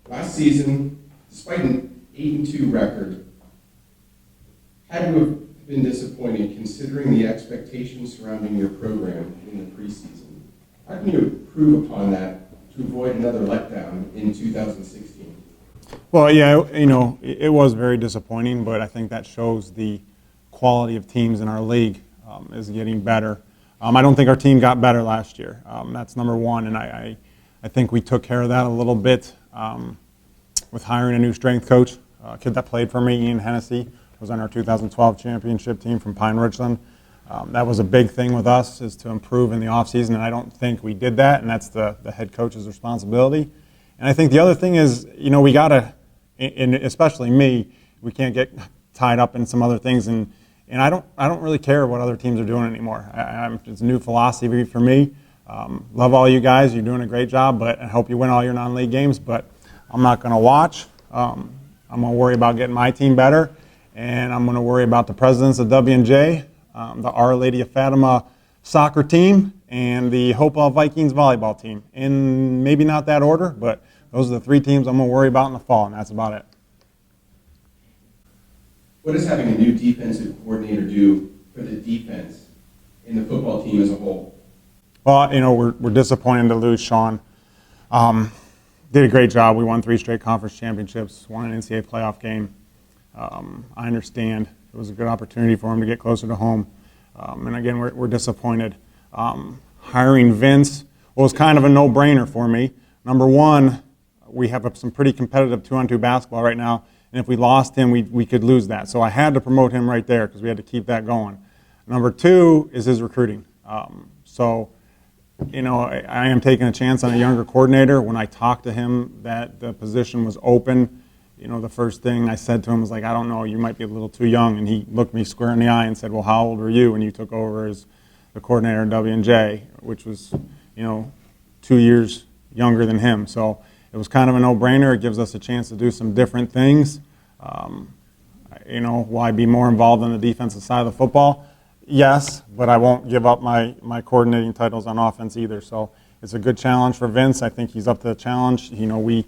Last season, despite an 8-2 record, had to have been disappointing considering the expectations surrounding your program in the preseason. How can you improve upon that to avoid another letdown in 2016? Well, yeah, it was very disappointing, but I think that shows the quality of teams in our league is getting better. I don't think our team got better last year. That's number one, and I think we took care of that a little bit with hiring a new strength coach, a kid that played for me, Ian Hennessy, was on our 2012 championship team from Pine Richland. That was a big thing with us, is to improve in the offseason, and I don't think we did that, and that's the head coach's responsibility. And I think the other thing is, we got to, and especially me, we can't get tied up in some other things, and I don't really care what other teams are doing anymore. It's a new philosophy for me. Love all you guys, you're doing a great job, but I hope you win all your non-league games, but I'm not going to watch. I'm going to worry about getting my team better, and I'm going to worry about the presidents of W&J, the Our Lady of Fatima soccer team, and the Hopewell Vikings volleyball team. In maybe not that order, but those are the three teams I'm going to worry about in the fall, and that's about it. What does having a new defensive coordinator do for the defense and the football team as a whole? Well, we're disappointed to lose Sean. Did a great job. We won 3 straight conference championships, won an NCAA playoff game. I understand it was a good opportunity for him to get closer to home. And again, we're disappointed. Hiring Vince was kind of a no-brainer for me. Number one, we have some pretty competitive 2-on-2 basketball right now, and if we lost him, we could lose that. So I had to promote him right there because we had to keep that going. Number two is his recruiting. I am taking a chance on a younger coordinator. When I talked to him that the position was open, the first thing I said to him was like, I don't know, you might be a little too young. And he looked me square in the eye and said, well, how old were you when you took over as the coordinator at W&J, which was, 2 years younger than him. So it was kind of a no-brainer. It gives us a chance to do some different things. Will I be more involved on the defensive side of the football? Yes, but I won't give up my coordinating titles on offense either. So it's a good challenge for Vince. I think he's up to the challenge. We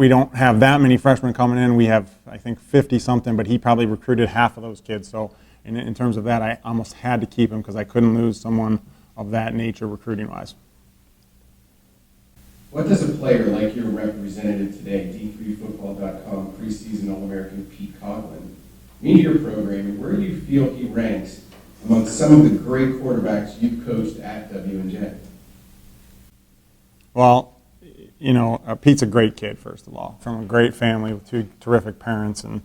don't have that many freshmen coming in. We have, I think, 50-something, but he probably recruited half of those kids. So in terms of that, I almost had to keep him because I couldn't lose someone of that nature recruiting-wise. What does a player like your representative today, D3Football.com preseason All-American Pete Coughlin, mean to your program, and where do you feel he ranks among some of the great quarterbacks you've coached at W&J? Well, Pete's a great kid, first of all, from a great family with 2 terrific parents, and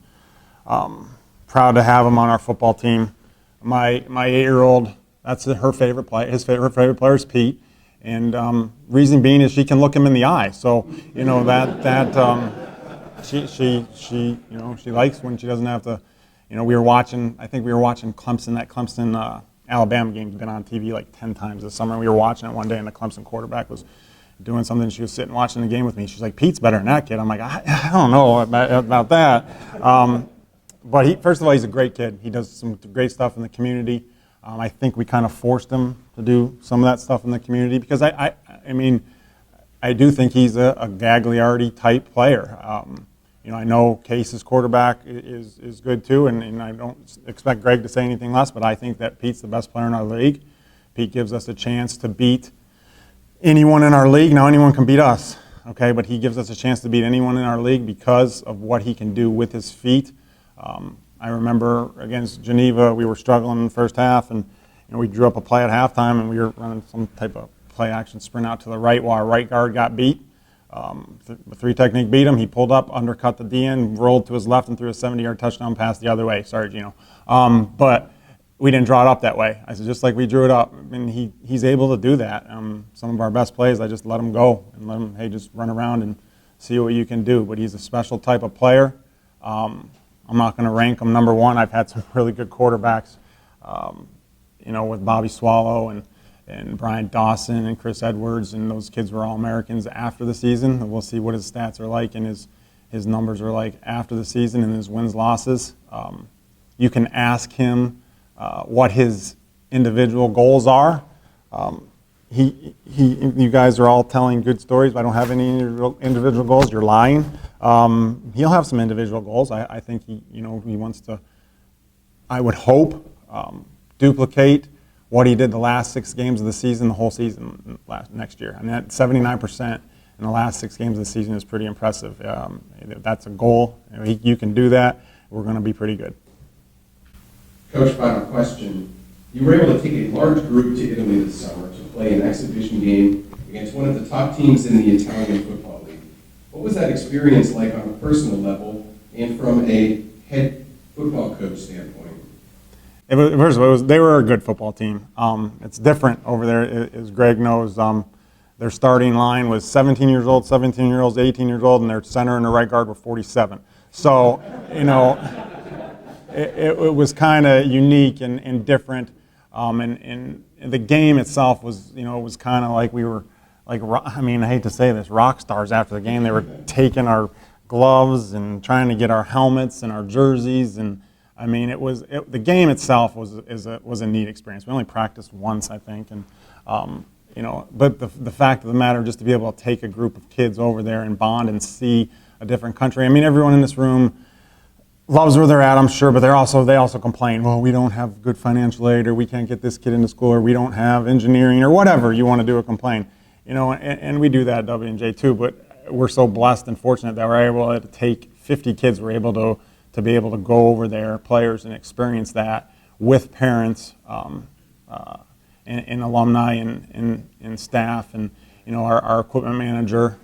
proud to have him on our football team. My 8-year-old, that's her favorite player. Her favorite player is Pete, and reason being is she can look him in the eye. So she likes when she doesn't have to. I think we were watching Clemson. That Clemson Alabama game's been on TV like 10 times this summer. And we were watching it one day, and the Clemson quarterback was doing something. She was sitting watching the game with me. She's like, Pete's better than that kid. I'm like, I don't know about that. But first of all, he's a great kid. He does some great stuff in the community. I think we kind of forced him to do some of that stuff in the community because I do think he's a Gagliardi type player. I know Case's quarterback is good too, and I don't expect Greg to say anything less, but I think that Pete's the best player in our league. Pete gives us a chance to beat anyone in our league. Now, anyone can beat us, okay, but he gives us a chance to beat anyone in our league because of what he can do with his feet. I remember against Geneva, we were struggling in the first half, and we drew up a play at halftime, and we were running some type of play-action sprint out to the right while our right guard got beat. The 3 technique beat him. He pulled up, undercut the DN, rolled to his left, and threw a 70-yard touchdown pass the other way. Sorry, Gino. But we didn't draw it up that way. I said, just like we drew it up. And he's able to do that. Some of our best plays, I just let him go and let him, hey, just run around and see what you can do. But he's a special type of player. I'm not going to rank him number one. I've had some really good quarterbacks, with Bobby Swallow and Brian Dawson and Chris Edwards, and those kids were all Americans after the season. And we'll see what his stats are like and his numbers are like after the season and his wins, losses. You can ask him what his individual goals are. you guys are all telling good stories, but I don't have any individual goals. You're lying. He'll have some individual goals. I think he wants to, I would hope, duplicate what he did the last 6 games of the season, the whole season next year. I mean, that 79% in the last 6 games of the season is pretty impressive. That's a goal. You can do that. We're going to be pretty good. Coach, final question. You were able to take a large group to Italy this summer to play an exhibition game against one of the top teams in the Italian Football League. What was that experience like on a personal level and from a head football coach standpoint? First of all, they were a good football team. It's different over there, as Greg knows. Their starting line was 17 years old, 17-year-olds, 18 years old, and their center and their right guard were 47. So, it was kind of unique and different. And the game itself was, it was kind of like we were, I hate to say this, rock stars after the game. They were taking our gloves and trying to get our helmets and our jerseys. And, the game itself was a neat experience. We only practiced once, I think. And, but the fact of the matter, just to be able to take a group of kids over there and bond and see a different country. Everyone in this room loves where they're at, I'm sure, but they also complain, well, we don't have good financial aid, or we can't get this kid into school, or we don't have engineering, or whatever you want to do or complain. And we do that at W&J too, but we're so blessed and fortunate that we're able to take 50 kids, we're able to be able to go over there, players, and experience that with parents and alumni and staff, and our equipment manager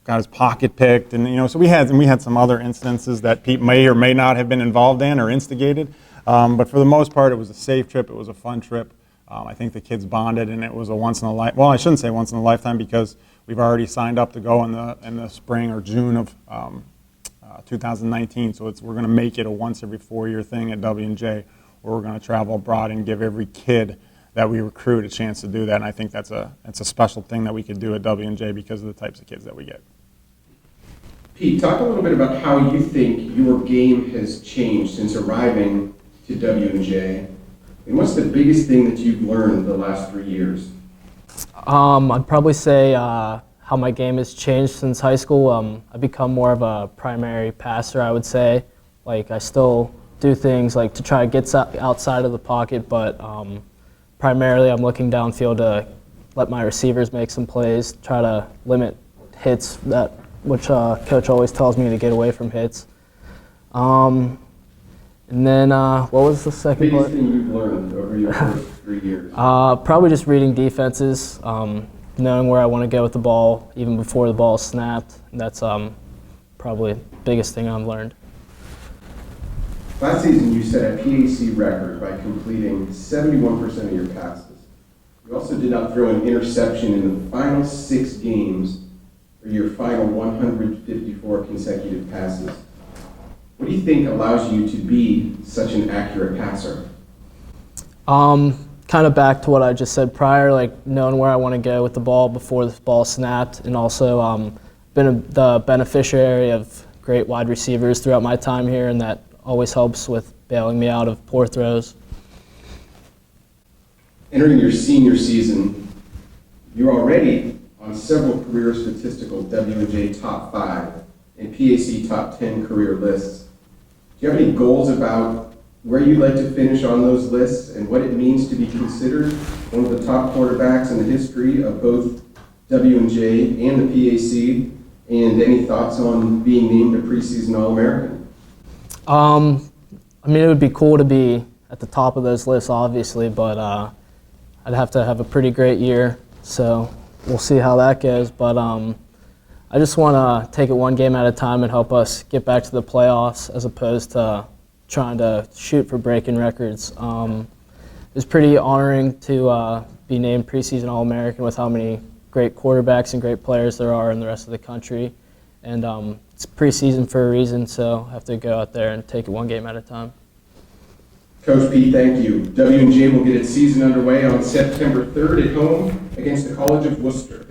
got his pocket picked, and so we had some other instances that Pete may or may not have been involved in or instigated, but for the most part, it was a safe trip. It was a fun trip. I think the kids bonded, and it was a once in a life. Well, I shouldn't say once in a lifetime, because we've already signed up to go in the spring or June of 2019. So we're going to make it a once every 4-year thing at W&J, where we're going to travel abroad and give every kid that we recruit a chance to do that. And I think that's a special thing that we could do at W&J because of the types of kids that we get. Pete, talk a little bit about how you think your game has changed since arriving to W&J, and what's the biggest thing that you've learned the last 3 years? I'd probably say how my game has changed since high school. I've become more of a primary passer, I would say. I still do things like to try to get outside of the pocket, but primarily I'm looking downfield to let my receivers make some plays, try to limit hits, which coach always tells me to get away from hits. And then what was the second part? Biggest thing you've learned over your first 3 years? Probably just reading defenses, knowing where I want to go with the ball even before the ball is snapped. That's probably the biggest thing I've learned. Last season, you set a PAC record by completing 71% of your passes. You also did not throw an interception in the final 6 games or your final 154 consecutive passes. What do you think allows you to be such an accurate passer? Kind of back to what I just said prior, knowing where I want to go with the ball before the ball snapped, and also been the beneficiary of great wide receivers throughout my time here, and that always helps with bailing me out of poor throws. Entering your senior season, you're already on several career statistical W&J top 5 and PAC top 10 career lists. Do you have any goals about where you'd like to finish on those lists and what it means to be considered one of the top quarterbacks in the history of both W&J and the PAC, and any thoughts on being named a preseason All-American? It would be cool to be at the top of those lists, obviously, but I'd have to have a pretty great year, so we'll see how that goes. But I just want to take it one game at a time and help us get back to the playoffs as opposed to trying to shoot for breaking records. It's pretty honoring to be named preseason All-American with how many great quarterbacks and great players there are in the rest of the country. And it's preseason for a reason, so I have to go out there and take it one game at a time. Coach Pete, thank you. W&J will get its season underway on September 3rd at home against the College of Worcester.